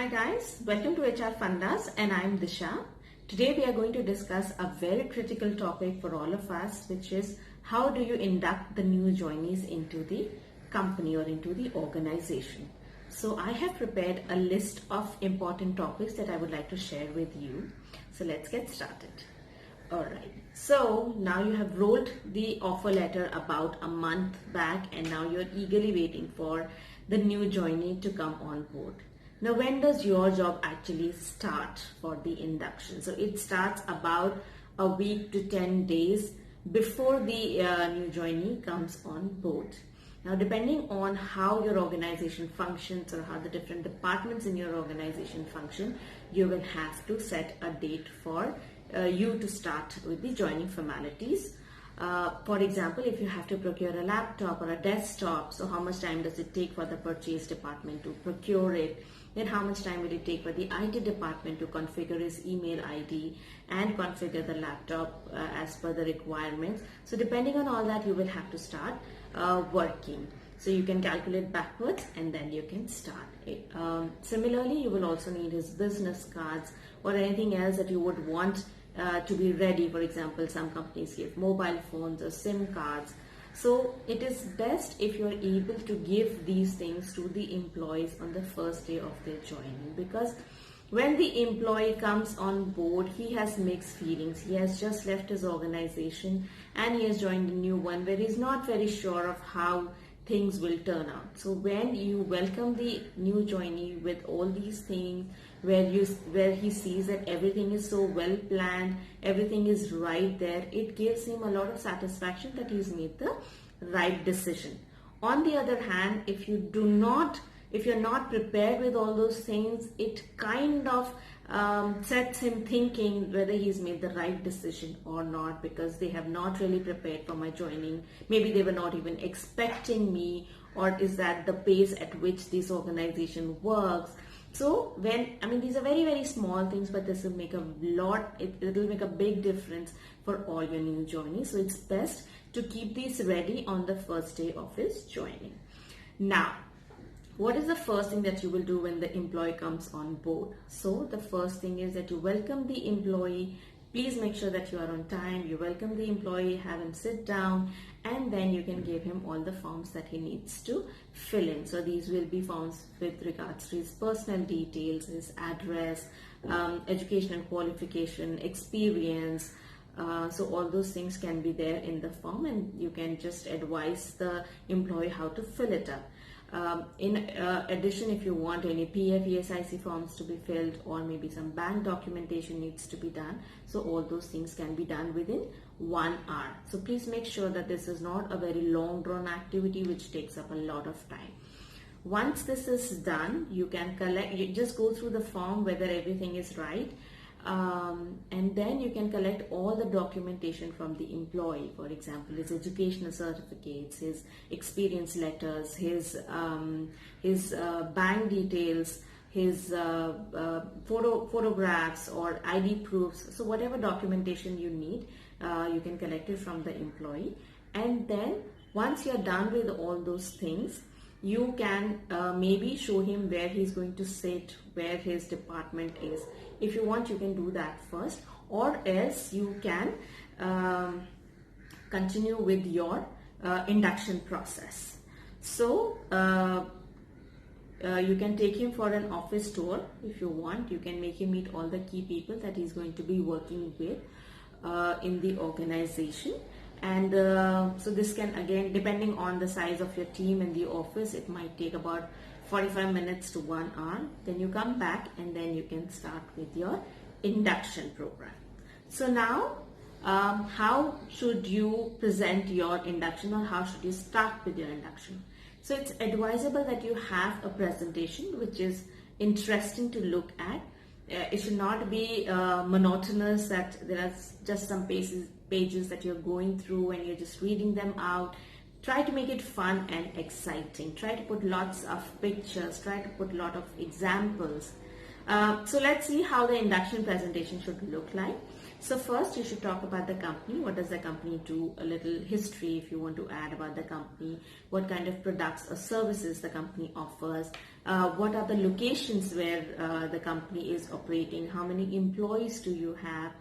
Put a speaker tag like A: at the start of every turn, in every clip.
A: Hi guys, welcome to HR Fundas and I'm Disha. Today we are going to discuss a very critical topic for all of us, which is how do you induct the new joinees into the company or into the organization. So I have prepared a list of important topics that I would like to share with you. So let's get started. Alright, so now you have wrote the offer letter about a month back and now you're eagerly waiting for the new joinee to come on board. Now when does your job actually start for the induction? So it starts about a week to 10 days before the new joinee comes on board. Now depending on how your organization functions or how the different departments in your organization function, you will have to set a date for you to start with the joining formalities. For example, if you have to procure a laptop or a desktop, so how much time does it take for the purchase department to procure it? Then how much time will it take for the IT department to configure his email ID and configure the laptop as per the requirements? So depending on all that, you will have to start working. So you can calculate backwards and then you can start it. Similarly, you will also need his business cards or anything else that you would want to be ready. For example, some companies give mobile phones or SIM cards. So it is best if you are able to give these things to the employees on the first day of their joining, because when the employee comes on board, he has mixed feelings. He has just left his organization and he has joined a new one where he's not very sure of how things will turn out. So when you welcome the new joinee with all these things, where he sees that everything is so well planned, everything is right there, it gives him a lot of satisfaction that he's made the right decision. On the other hand, if you're not prepared with all those things, it kind of sets him thinking whether he's made the right decision or not, because they have not really prepared for my joining. Maybe they were not even expecting me, or is that the pace at which this organization works? So these are very, very small things, but this will make a lot, it will make a big difference for all your new joinees. So it's best to keep these ready on the first day of his joining. Now, what is the first thing that you will do when the employee comes on board? So the first thing is that you welcome the employee. Please make sure that you are on time. You welcome the employee, have him sit down, and then you can give him all the forms that he needs to fill in. So these will be forms with regards to his personal details, his address, educational qualification, experience. So all those things can be there in the form, and you can just advise the employee how to fill it up. In addition, if you want any PF, ESIC forms to be filled, or maybe some bank documentation needs to be done, so all those things can be done within 1 hour. So please make sure that this is not a very long drawn activity which takes up a lot of time. Once this is done, you just go through the form whether everything is right. And then you can collect all the documentation from the employee. For example, his educational certificates, his experience letters, his bank details, his photographs or ID proofs. So whatever documentation you need, you can collect it from the employee. And then once you're done with all those things, you can maybe show him where he's going to sit, where his department is. If you want, you can do that first, or else you can continue with your induction process. So you can take him for an office tour if you want. You can make him meet all the key people that he's going to be working with in the organization. And so this can, again, depending on the size of your team in the office, it might take about 45 minutes to 1 hour. Then you come back and then you can start with your induction program. So now, how should you present your induction, or how should you start with your induction? So it's advisable that you have a presentation which is interesting to look at. It should not be monotonous, that there are just some pages that you're going through and you're just reading them out. Try to make it fun and exciting. Try to put lots of pictures. Try to put a lot of examples. So let's see how the induction presentation should look like. So first you should talk about the company. What does the company do? A little history if you want to add about the company. What kind of products or services the company offers. What are the locations where the company is operating? How many employees do you have?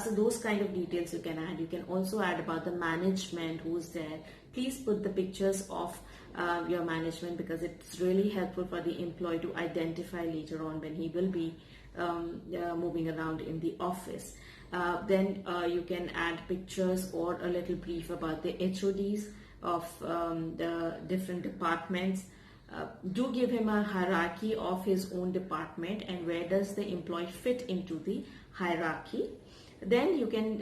A: So those kind of details you can add. You can also add about the management, who's there. Please put the pictures of your management, because it's really helpful for the employee to identify later on when he will be moving around in the office. Then you can add pictures or a little brief about the HODs of the different departments. Do give him a hierarchy of his own department and where does the employee fit into the hierarchy. Then you can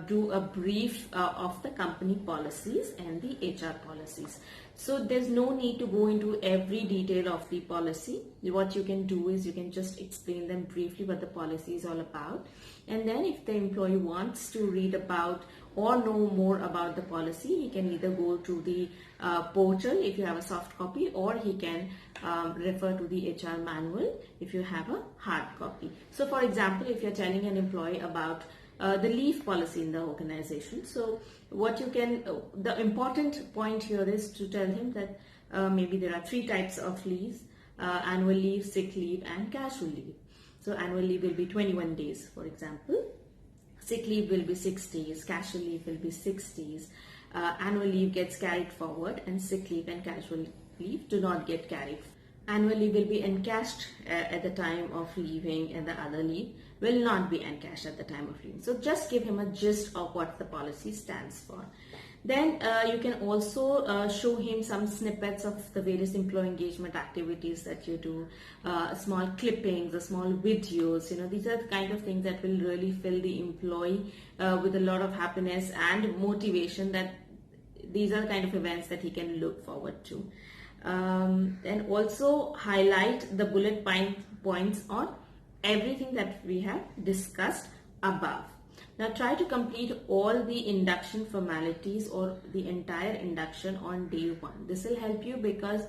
A: do a brief of the company policies and the HR policies. So there's no need to go into every detail of the policy. What you can do is you can just explain them briefly what the policy is all about. And then if the employee wants to read about or know more about the policy, he can either go to the portal if you have a soft copy, or he can refer to the HR manual if you have a hard copy. So for example, if you're telling an employee about the leave policy in the organization, so what you can, the important point here is to tell him that maybe there are 3 types of leaves: annual leave, sick leave and casual leave. So annual leave will be 21 days, for example. Sick leave will be 6 days, casual leave will be 6 days. Annual leave gets carried forward and sick leave and casual leave do not get carried. Annual leave will be encashed at the time of leaving, and the other leave will not be encashed at the time of leaving. So just give him a gist of what the policy stands for. Then you can also show him some snippets of the various employee engagement activities that you do, small clippings, small videos. These are the kind of things that will really fill the employee with a lot of happiness and motivation, that these are the kind of events that he can look forward to. And also highlight the bullet points on everything that we have discussed above. Now try to complete all the induction formalities or the entire induction on day 1. This will help you because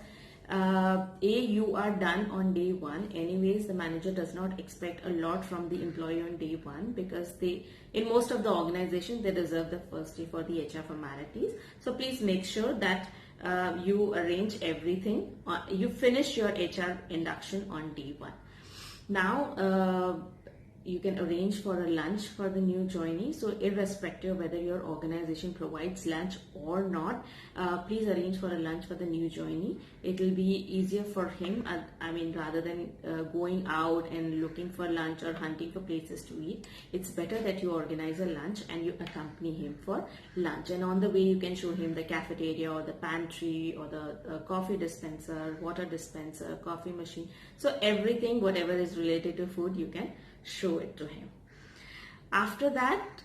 A: you are done on day 1. Anyways, the manager does not expect a lot from the employee on day 1, because in most of the organizations, they reserve the first day for the HR formalities. So please make sure that you arrange everything. You finish your HR induction on day 1. Now you can arrange for a lunch for the new joinee. So irrespective of whether your organization provides lunch or not, please arrange for a lunch for the new joinee. It will be easier for him, rather than going out and looking for lunch or hunting for places to eat. It's better that you organize a lunch and you accompany him for lunch. And on the way, you can show him the cafeteria or the pantry or the coffee dispenser, water dispenser, coffee machine. So everything, whatever is related to food, you can show it to him. After that,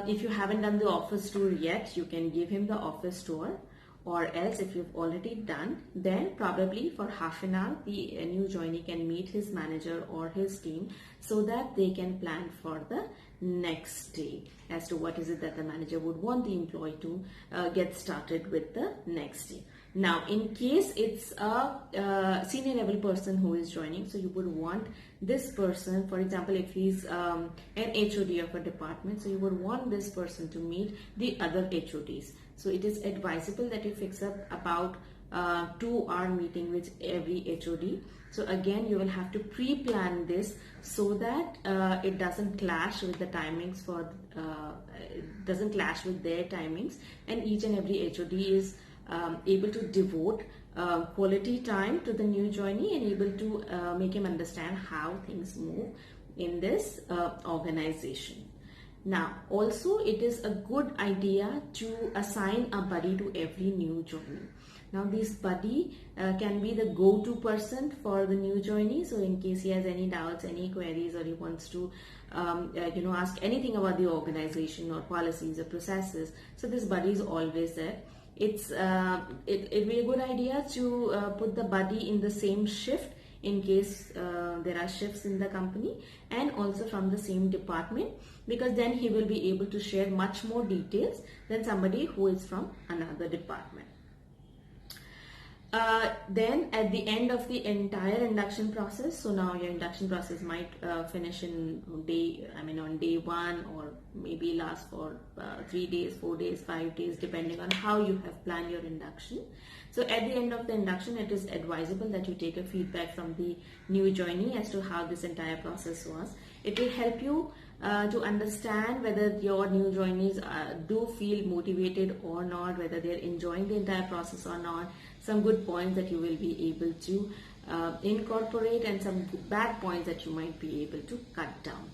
A: if you haven't done the office tour yet, you can give him the office tour, or else if you've already done, then probably for half an hour the new joinee can meet his manager or his team, so that they can plan for the next day as to what is it that the manager would want the employee to get started with the next day. Now, in case it's a senior level person who is joining, so you would want this person, for example, if he's an HOD of a department, so you would want this person to meet the other HODs. So it is advisable that you fix up about 2-hour meeting with every HOD. So again, you will have to pre-plan this so that it doesn't clash with the timings doesn't clash with their timings, and each and every HOD is able to devote quality time to the new joinee and able to make him understand how things move in this organization. Now, also it is a good idea to assign a buddy to every new joinee. Now, this buddy can be the go-to person for the new joinee. So in case he has any doubts, any queries, or he wants to ask anything about the organization or policies or processes, so this buddy is always there. It'd be a good idea to put the buddy in the same shift in case there are shifts in the company, and also from the same department, because then he will be able to share much more details than somebody who is from another department. Then at the end of the entire induction process, so now your induction process might finish on day one, or maybe last for 3 days, 4 days, 5 days, depending on how you have planned your induction. So at the end of the induction, it is advisable that you take a feedback from the new joinee as to how this entire process was. It will help you to understand whether your new joinees do feel motivated or not, whether they're enjoying the entire process or not, some good points that you will be able to incorporate, and some bad points that you might be able to cut down.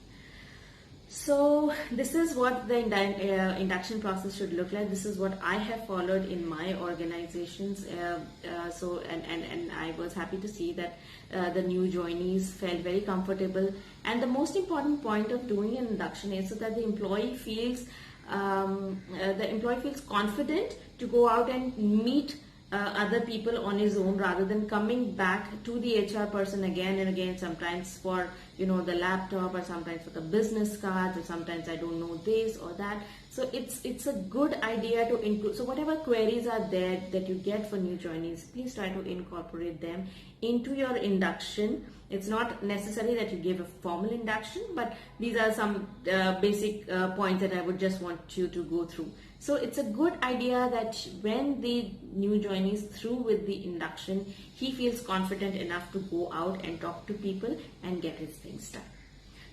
A: So this is what the induction process should look like. This is what I have followed in my organizations. And I was happy to see that the new joinees felt very comfortable. And the most important point of doing an induction is so that the employee feels confident to go out and meet other people on his own, rather than coming back to the HR person again and again, sometimes for the laptop, or sometimes for the business cards, or sometimes I don't know this or that. So it's a good idea to include. So whatever queries are there that you get for new joinees, please try to incorporate them into your induction. It's not necessary that you give a formal induction, but these are some basic points that I would just want you to go through. So it's a good idea that when the new joinee is through with the induction, he feels confident enough to go out and talk to people and get his things done.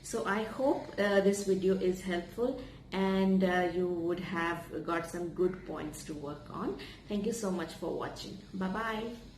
A: So I hope this video is helpful, and you would have got some good points to work on. Thank you so much for watching. Bye-bye.